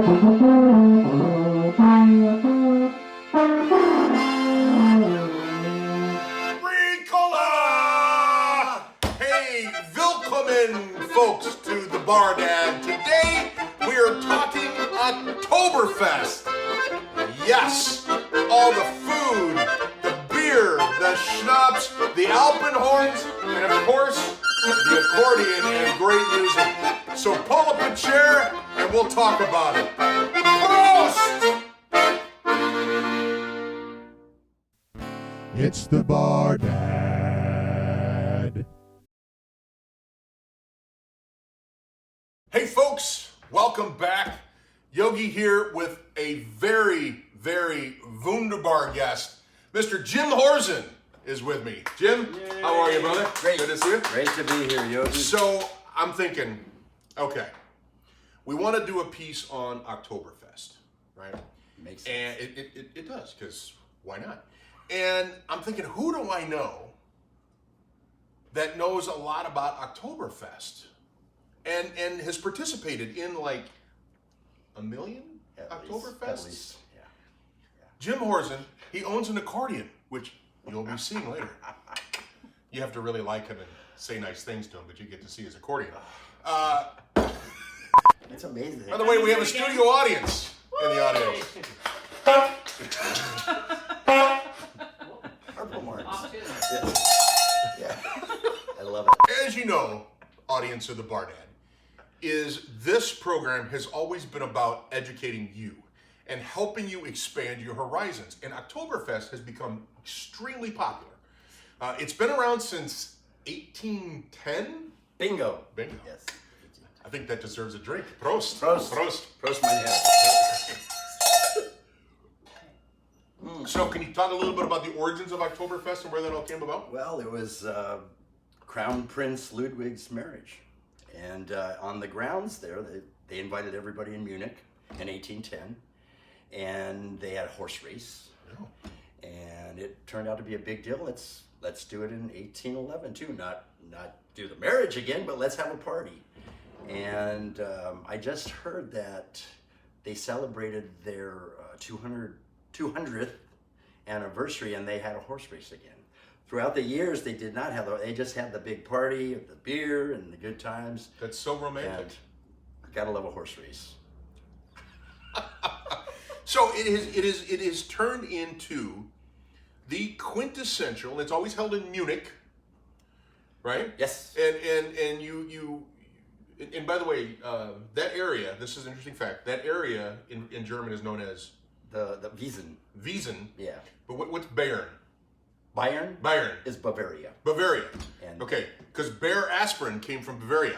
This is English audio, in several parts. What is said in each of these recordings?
Ricola! Hey, willkommen, folks, to the bar, Dad. Today we are talking Oktoberfest. Yes, all the food, the beer, the schnapps, the Alpenhorns, and of course, the accordion and great music. So pull up a chair and we'll talk about it. Prost! It's the Bar Dad. Hey folks, welcome back. Yogi here with a very, very wunderbar guest. Mr. Jim Horzen is with me. Jim, how are you, brother? Great. Good to see you. Great to be here, Yogi. So I'm thinking, okay, we want to do a piece on Oktoberfest, right? Makes sense. And it does, because why not? And I'm thinking, who do I know that knows a lot about Oktoberfest and has participated in like a million Oktoberfests? At least, yeah. Jim Horzen, he owns an accordion, which you'll be seeing later. You have to really like him and say nice things to him, but you get to see his accordion. It's amazing. By the way, we have a studio audience in the audience. Purple marks. Yeah. I love it. As you know, audience of the Bar Dad, is this program has always been about educating you and helping you expand your horizons. And Oktoberfest has become extremely popular. It's been around since 1810. Bingo. Bingo. Yes. I think that deserves a drink. Prost. Prost. Prost. Prost, my head. So can you talk a little bit about the origins of Oktoberfest and where that all came about? Well, it was Crown Prince Ludwig's marriage. And on the grounds there, they invited everybody in Munich in 1810. And they had a horse race. Oh. And it turned out to be a big deal. Let's do it in 1811 too. Not do the marriage again, but let's have a party. And I just heard that they celebrated their 200th anniversary, and they had a horse race again. Throughout the years, they did not have they just had the big party, the beer, and the good times. That's so romantic. And gotta love a horse race. So it is turned into the quintessential. It's always held in Munich, right? Yes. And you and by the way, that area. This is an interesting fact. That area in German is known as The Wiesen. Wiesen. Yeah. But what's Bayern? Bayern. Bayern Is Bavaria. Bavaria. And Okay, because Bayer aspirin came from Bavaria.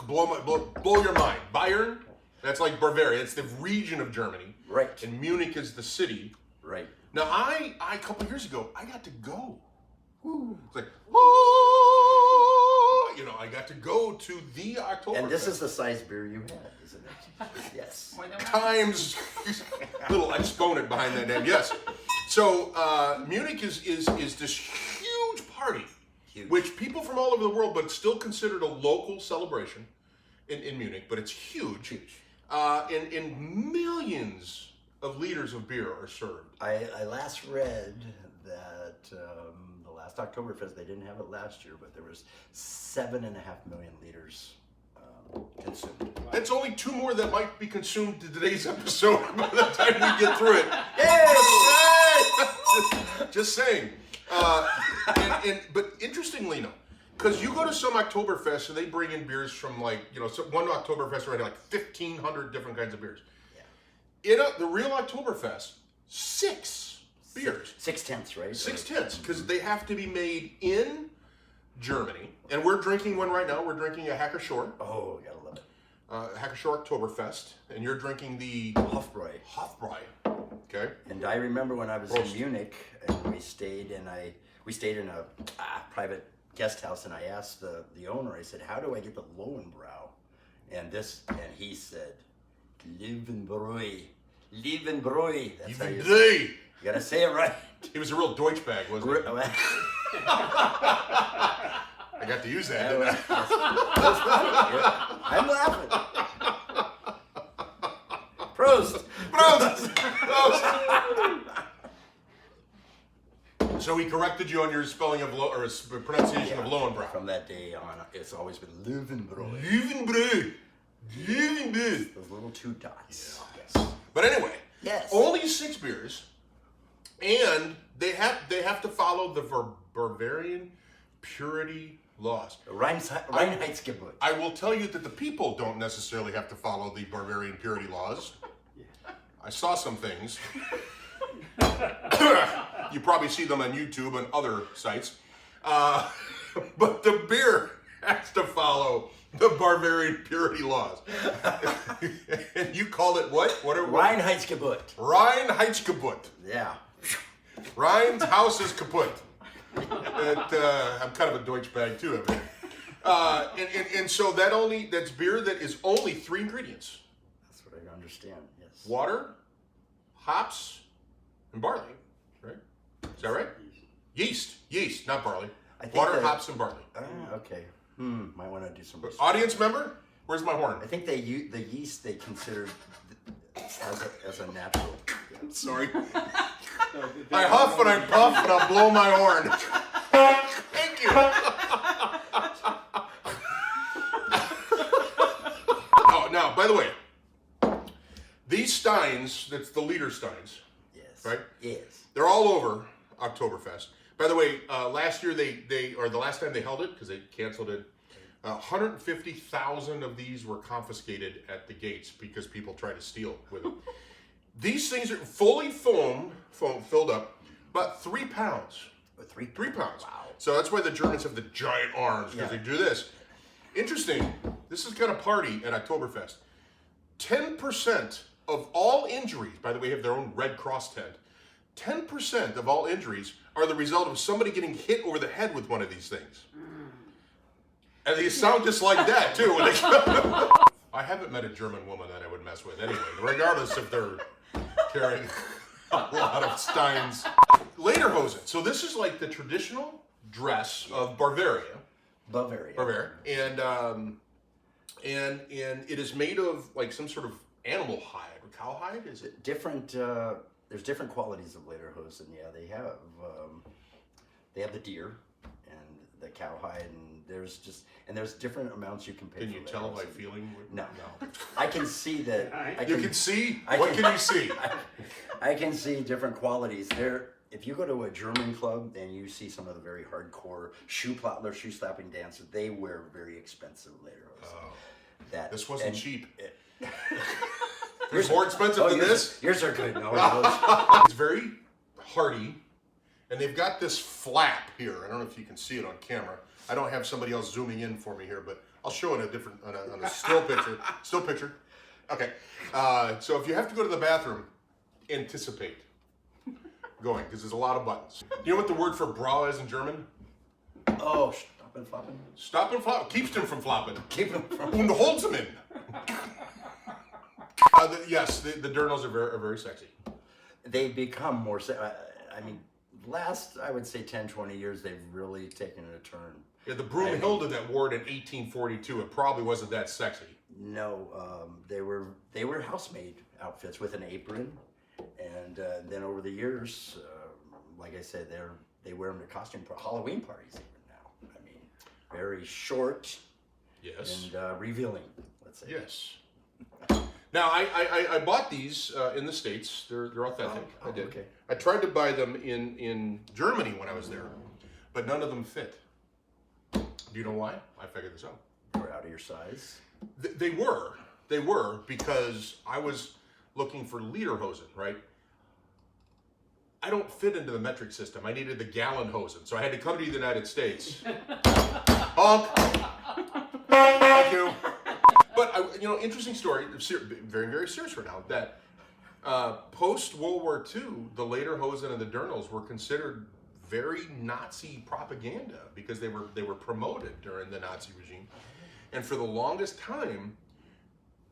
blow your mind. Bayern, that's like Bavaria. It's the region of Germany. Right. And Munich is the city. Right. Now, I a couple years ago, I got to go. Woo. It's like, I got to go to the Oktoberfest. And this is the size beer you had, isn't it? Yes. Times little exponent behind that name. Yes. So Munich is this huge party, Huge. which people from all over the world, but it's still considered a local celebration in Munich. But it's huge. Huge. And millions of liters of beer are served. I last read that the last Oktoberfest, they didn't have it last year, but there was 7.5 million liters consumed. That's only 2 more that might be consumed in today's episode by the time we get through it. Just saying. But interestingly, no. Because you go to some Oktoberfest and they bring in beers from one Oktoberfest already like 1,500 different kinds of beers. Yeah. In the real Oktoberfest, 6 beers. 6/10, right? 6/10, because they have to be made in Germany. And we're drinking one right now. We're drinking a Hacker Shore. Oh, gotta love it. Hacker Shore Oktoberfest. And you're drinking the Hofbräu. Hofbräu. Okay. And I remember when I was Prost. in Munich, and we stayed in a private guest house, and I asked the owner, I said, how do I get the Lowenbrau? And he said, Löwenbräu. Löwenbräu. That's how you say it. Even You gotta say it right. he was a real Deutschbag, wasn't he? I got to use that, didn't I? I'm laughing. So he corrected you on your spelling of or pronunciation of Lowenbräu. From that day on, it's always been Löwenbräu. Löwenbräu. Löwenbräu. Those little two dots. Yeah. Yes. But anyway, Yes. only 6 beers, and they have to follow the Bavarian purity laws. Reinheitsgebot. I will tell you that the people don't necessarily have to follow the Bavarian purity laws. I saw some things. You probably see them on YouTube and other sites. But the beer has to follow the Bavarian purity laws. And you call it what? Reinheitsgebot. Reinheitsgebot. Yeah. Rein's house is kaputt. I'm kind of a Deutsch bag too, I mean. And so that's beer that is only 3 ingredients. That's what I understand, yes. Water, hops, and barley, right? Is that right? Yeast, not barley. Water, hops, and barley. Okay. Might want to do some research. Audience member, where's my horn? I think the yeast they considered as a natural. Yeah. Sorry. I huff and I puff and I'll blow my horn. Thank you. Oh, now, by the way, these steins, that's the liter steins, Yes. right? Yes. They're all over Oktoberfest. By the way, last year or the last time they held it, because they canceled it, 150,000 of these were confiscated at the gates because people tried to steal with them. These things are fully filled up, about 3 pounds. 3 pounds. Wow. So that's why the Germans have the giant arms, because they do this. Interesting, this is kind of party at Oktoberfest. 10% of all injuries, by the way, have their own Red Cross tent. 10% of all injuries are the result of somebody getting hit over the head with one of these things. And they sound just like that, too. When I haven't met a German woman that I would mess with anyway, regardless if they're carrying a lot of steins. Lederhosen. So this is like the traditional dress of Bavaria. Bavaria. And it is made of like some sort of animal hide or cowhide, is it? Different. There's different qualities of lederhosen. Yeah, they have the deer and the cowhide, and there's different amounts you can pay. Can you for tell by lederhosen. feeling? No. I can see that. You can see? What can you see? I can see different qualities. If you go to a German club and you see some of the very hardcore shoe slapping dancers, they wear very expensive lederhosen. Oh. This wasn't cheap. It's Yours more expensive than this? Yours are good. No, It's very hardy, and they've got this flap here. I don't know if you can see it on camera. I don't have somebody else zooming in for me here, but I'll show it on a still picture. Still picture. Okay. So if you have to go to the bathroom, anticipate going, because there's a lot of buttons. Do you know what the word for bra is in German? Oh, stop and flopping. Stop and flop. Keeps them from flopping. Keep them from. Und holds them in. Yes, the dirndls are very sexy. They become more. I mean, last I would say 10, 20 years, they've really taken a turn. Yeah, the Broomhilde that wore it in 1842, it probably wasn't that sexy. No, they were housemaid outfits with an apron, and then over the years, like I said, they wear them to costume Halloween parties even now. I mean, very short. Yes. And revealing. Let's say. Yes. Now I bought these in the States. They're authentic. I did. Okay. I tried to buy them in Germany when I was there, but none of them fit. Do you know why? I figured this out. They're out of your size. They were because I was looking for lederhosen, right? I don't fit into the metric system. I needed the gallon hosen, so I had to come to the United States. Honk. Thank you. But interesting story. Very, very serious right now. That post World War II, the lederhosen and the dirndls were considered very Nazi propaganda because they were promoted during the Nazi regime, and for the longest time,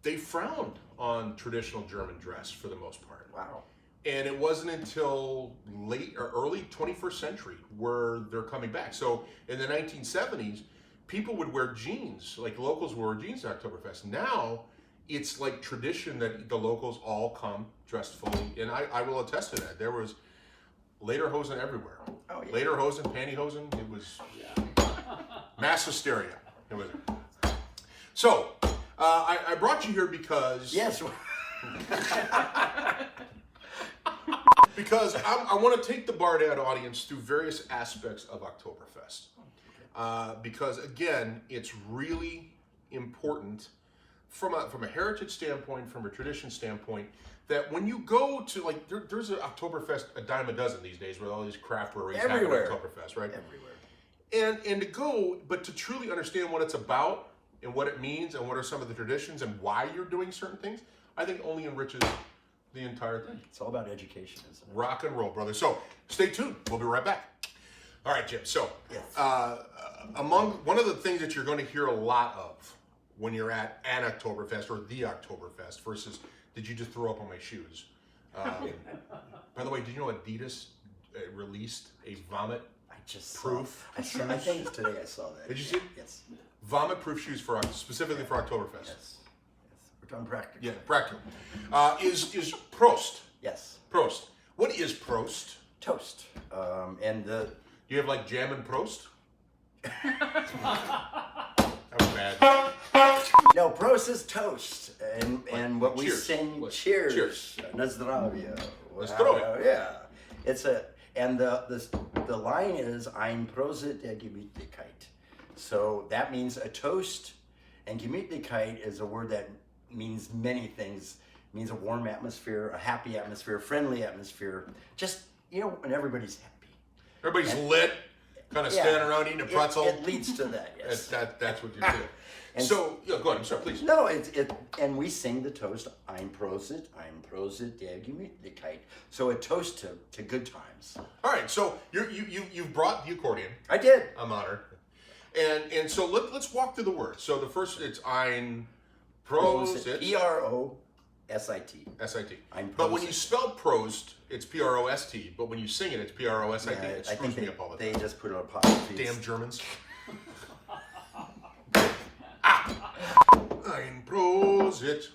they frowned on traditional German dress for the most part. Wow. And it wasn't until late or early 21st century where they're coming back. So in the 1970s, people would wear jeans, like locals wore jeans at Oktoberfest. Now it's like tradition that the locals all come dressed fully, and I will attest to that. There was Lederhosen everywhere. Oh, yeah. Lederhosen, pantyhosen. It was mass hysteria. It was. So, I brought you here because... Yes. Because I want to take the Bar Dad audience through various aspects of Oktoberfest. Because, again, it's really important from a heritage standpoint, from a tradition standpoint, that when you go to, like, there's an Oktoberfest a dime a dozen these days with all these craft breweries having Oktoberfest, right? Everywhere. And to go, but to truly understand what it's about and what it means and what are some of the traditions and why you're doing certain things, I think only enriches the entire thing. It's all about education, isn't it? Rock and roll, brother. So stay tuned. We'll be right back. All right, Jim. So Yes. among one of the things that you're going to hear a lot of when you're at an Oktoberfest or the Oktoberfest versus did you just throw up on my shoes? By the way, did you know Adidas released a vomit I just proof? I saw my things today. I saw that. Did you see it? Yes. Vomit proof shoes for specifically for Oktoberfest. Yes. We're talking practical. Yeah, practical. Is Prost. Yes. Prost. What is Prost? Toast. And the... Do you have like jam and Prost? That was bad. No, Prost is toast. And what we cheers. sing, Like, cheers. cheers. Na zdravia. Zdravia. Yeah. It's a... And the line is Ein Prosit der Gemütlichkeit. So that means a toast. And Gemütlichkeit is a word that means many things. It means a warm atmosphere, a happy atmosphere, friendly atmosphere. Just, you know, when everybody's happy. Everybody's lit, kind of standing around eating a pretzel. It leads to that, yes. That's what you do. And so, yeah, go ahead. I'm sorry, please. No, and we sing the toast, Ein Prosit der Gemütlichkeit. So a toast to good times. All right, so you've brought the accordion. I did. I'm honored. And so let's walk through the words. So the first, it's Ein Prosit. P-R-O-S-I-T. S-I-T. Ein But when Prosit. you spell Prost, it's P-R-O-S-T. But when you sing it, it's P-R-O-S-I-T. Yeah, It I screws think me up all the time. they just put an apostrophe. Damn Germans. Ein Prosit.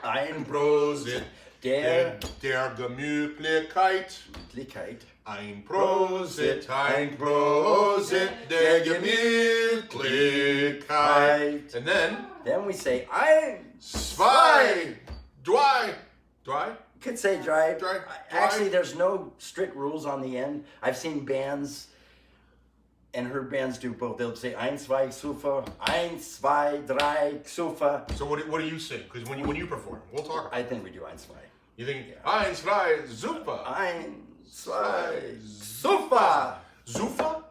Ein Prosit. der Der Gemütlichkeit. Gemütlichkeit. Ein Prosit, ein Prosit, der Gemütlichkeit. And then, Then we say Ein. zwei, drei. You could say dry. Dry. Actually, there's no strict rules on the end. I've seen bands and heard bands do both. They'll say Ein, zwei, super, Ein, zwei, drei, super. So what do you sing? Because when you perform, we'll talk about it. I think we do Ein, zwei. You think, Eins, zwei, super. Ein, zwei, super. Zufa?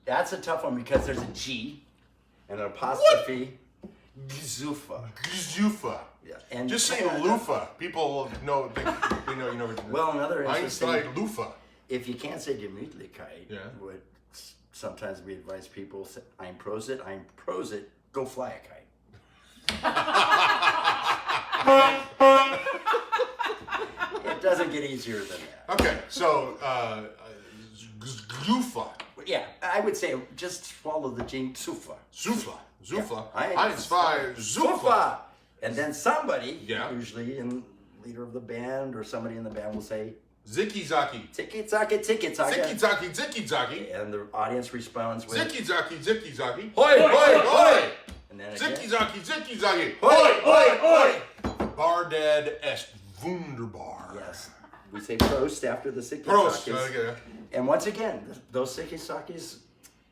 That's a tough one because there's a G and an apostrophe. Zufa. Zufa. Yeah. And Just say loofah. People know, they know you know. Well, another Eins, interesting. zwei, loofah. If you can't say Gemütlichkeit, Yeah. what sometimes we advise people say Ein Prosit, go fly a kite. It doesn't get easier than that. Okay, so, Zufa. Yeah, I would say just swallow the G, Zufa. Zufa. Zufa. Ein, Eins, zwei, Zufa. Zufa. And then somebody, Yeah. usually in leader of the band or somebody in the band will say Ziki zaki. Tiki Taka, Tiki Ziki Taka. zaki, ziki zaki. And the audience responds with Ziki zaki, ziki zaki. Hoi, hoi, hoi. And then Ziki again, zaki, ziki zaki. hoi, hoi, hoi. Bar Dad est wunderbar. Yes, we say Prost after the Sikisakis. Prost. Okay. And once again, those Sikisakis,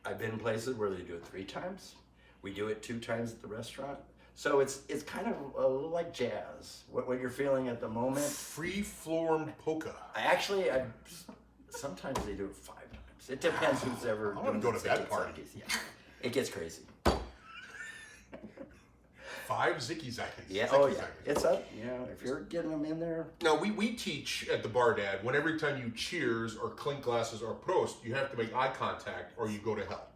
I've been in places where they do it 3 times. We do it 2 times at the restaurant. So it's kind of a little like jazz, what you're feeling at the moment. Free-form polka. Sometimes they do it 5 times. It depends who's ever I wanna doing go the to that party. Sikisakis. Yeah, it gets crazy. 5 ziki zakis. Yeah, Ziki oh yeah, zakis. it's up. You know, if you're getting them in there. Now, we teach at the Bar Dad, when every time you cheers or clink glasses or Prost, you have to make eye contact or you go to hell.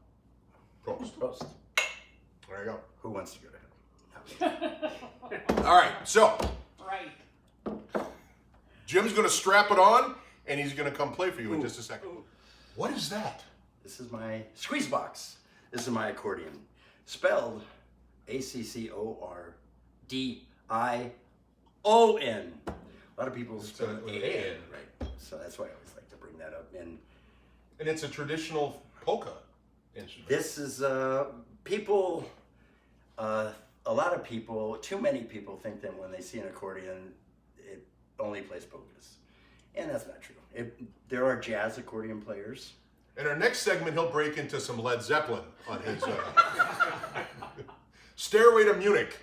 Prost. Prost. There you go. Who wants to go to hell? All right, so Right. Jim's going to strap it on, and he's going to come play for you in just a second. What is that? This is my squeeze box. This is my accordion. Spelled A-C-C-O-R-D-I-O-N. A lot of people spell it with an A-N. A-N. Right. So that's why I always like to bring bring that up. And it's a traditional polka instrument. this is people. A lot of people, too many people, think that when they see an accordion, it only plays polkas, and that's not true. There are jazz accordion players. In our next segment, he'll break into some Led Zeppelin on his Stairway to Munich.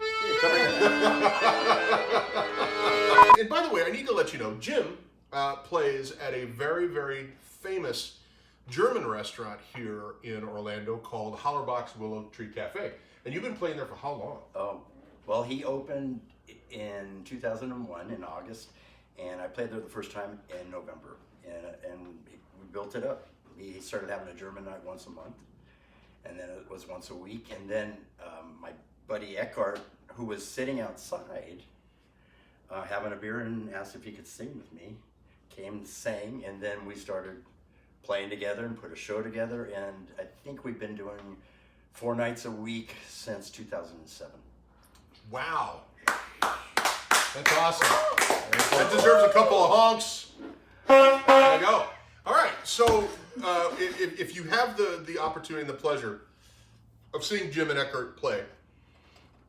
And by the way, I need to let you know, Jim plays at a very, very famous German restaurant here in Orlando called Hollerbach's Willow Tree Cafe. And you've been playing there for how long? Well, he opened in 2001 in August, and I played there the first time in November, and we built it up. He started having a German night once a month, and then it was once a week, and then my buddy Eckhart, who was sitting outside having a beer and asked if he could sing with me, came and sang, and then we started playing together and put a show together, and I think we've been doing 4 nights a week since 2007. Wow. That's awesome. That deserves a couple of honks. There you go. All right, so if you have the opportunity and the pleasure of seeing Jim and Eckhart play,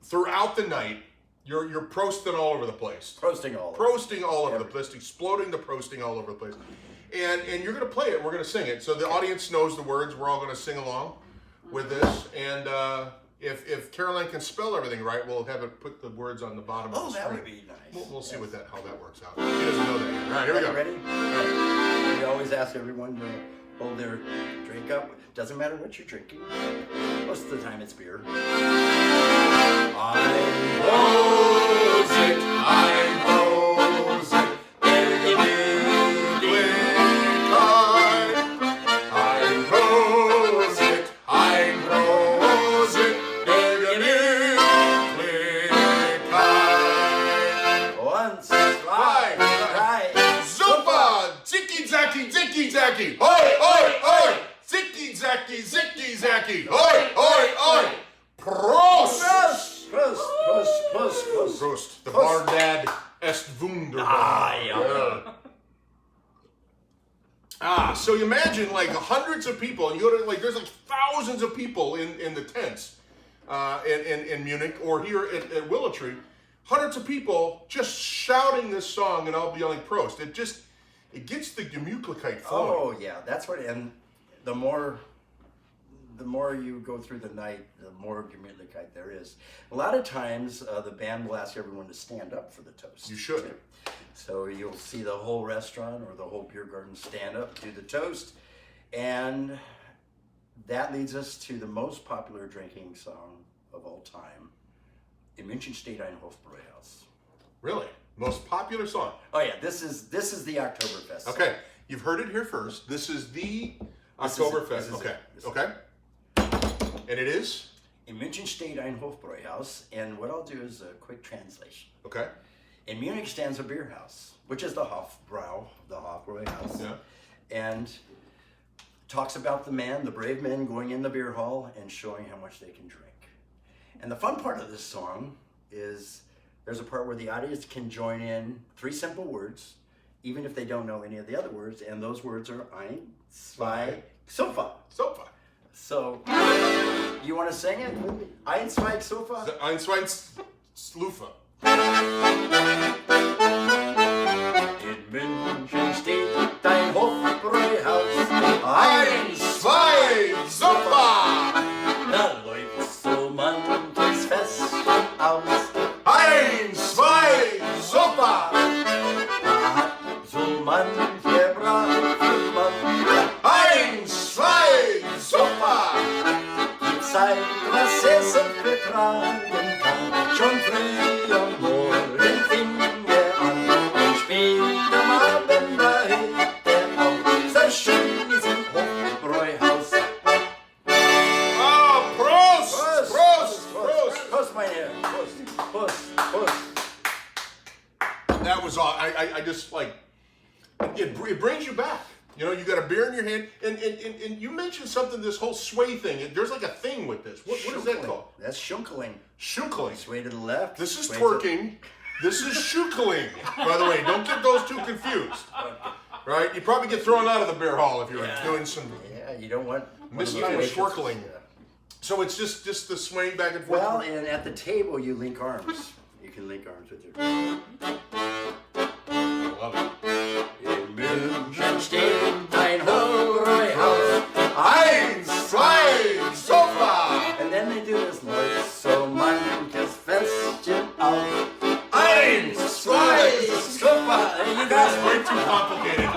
throughout the night, you're prosting all over the place. Prosting all over the place, exploding the prosting all over the place. And you're going to play it, we're going to sing it. So the audience knows the words, we're all going to sing along with this, and if Caroline can spell everything right, we'll have it put the words on the bottom of the screen. Oh, that would be nice. We'll see how that works out. She doesn't know that yet. All right, here we go. Ready? All right. We always ask everyone to hold their drink up. Doesn't matter what you're drinking. Most of the time it's beer. I rose it, I rose it, very big. I rose it, I rose it, very big. Once, twice, Super! Zicky zacky, zicky zacky. Oi, oi, oi! Zicky zacky, zicky zacky. Oi, oi, oi! Prost! Prost, Prost, Prost, Prost. Prost. The bar dad est wunderbar. Yeah. So you imagine like hundreds of people, and you go to there's like thousands of people in the tents in Munich or here at Willow Tree. Hundreds of people just shouting this song and all yelling Prost. It gets the Gemütlichkeit flowing. Oh yeah, that's what. And the more you go through the night, the more Gemütlichkeit there is. A lot of times, the band will ask everyone to stand up for the toast. You should. Too. So you'll see the whole restaurant or the whole beer garden stand up, do the toast, and that leads us to the most popular drinking song of all time, in München steht ein Hofbräuhaus. Really? Most popular song? Oh yeah, this is the Oktoberfest song. Okay, you've heard it here first. This is the Oktoberfest. Okay. And it is? In München steht ein Hofbräuhaus, and what I'll do is a quick translation. Okay. In Munich stands a beer house, which is the Hofbräuhaus. Yeah. And talks about the brave men going in the beer hall and showing how much they can drink. And the fun part of this song is there's a part where the audience can join in 3 simple words, even if they don't know any of the other words, and those words are Eins, zwei, Sofa. Sofa. So, you want to sing it? Eins, zwei, Sofa? Eins, zwei, Slufa. In München steht ein Hofbräuhaus. Eins, zwei, Sofa. Da läuft so manches Fest aus. Eins, zwei, Sofa. Da hat so manche brave Mann. Eins, zwei, Sofa. Die Zeit, was er so vertragen kann. Schon früh am Morgen fing er an. Und spät am Abend da hebt er auf. So schön ist ein Hofbräuhaus. Ah, Prost! Prost! Prost! Prost, mein Herr. Prost, Prost, Prost. That was all. I just like it brings you back. You know, you got a beer in your hand, and you mentioned something. This whole sway thing. There's like a thing with this. What is that called? That's schunkeling. Schunkeling. Sway to the left. This is sway twerking. This is schunkeling. By the way, don't get those two confused. Right? You probably get thrown out of the beer hall if you were doing some you don't want misguided swirkling. Yeah. So it's just the swing back and forth. Well, and at the table you link arms. You can link arms with your. I love it. In München steht ein Hochhaus. Eins, zwei, Sofa. And then they do this like so manches Festchen auf. Eins, zwei, Sofa. And you That's guys way too complicated.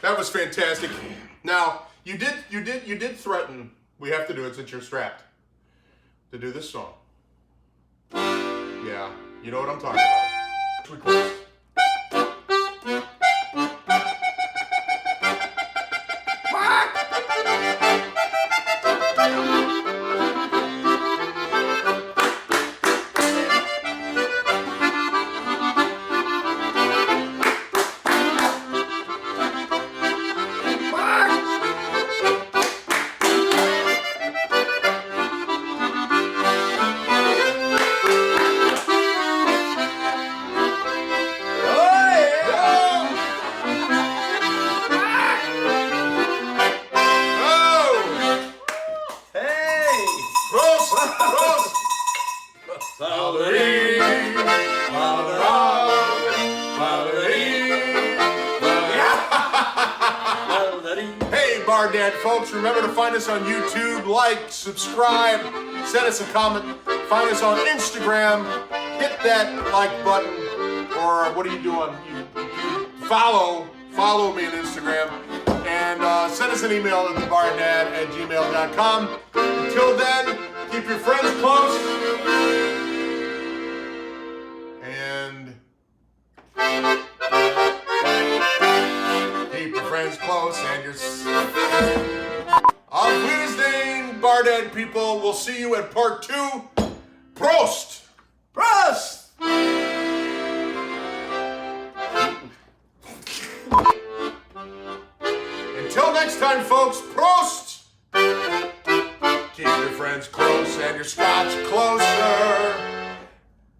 That was fantastic. Now, you did threaten, we have to do it since you're strapped, to do this song. Yeah, you know what I'm talking about. Request. Hey, Bar Dad folks, remember to find us on YouTube, like, subscribe, send us a comment, find us on Instagram, hit that like button, or what are you doing? You follow me on Instagram, and send us an email at thebardad@gmail.com. Until then, keep your friends close, and keep your friends close, and your Auf Wiedersehen, Bar Dad people. We'll see you at part 2. Prost! Prost! Until next time, folks, Prost! Keep your friends close and your scotch closer.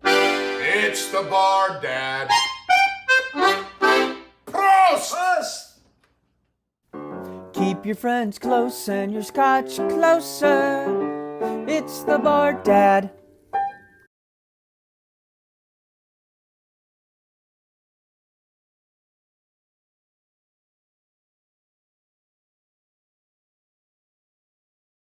It's the Bar Dad. Prost! Prost! Keep your friends close and your scotch closer. It's the Bar Dad.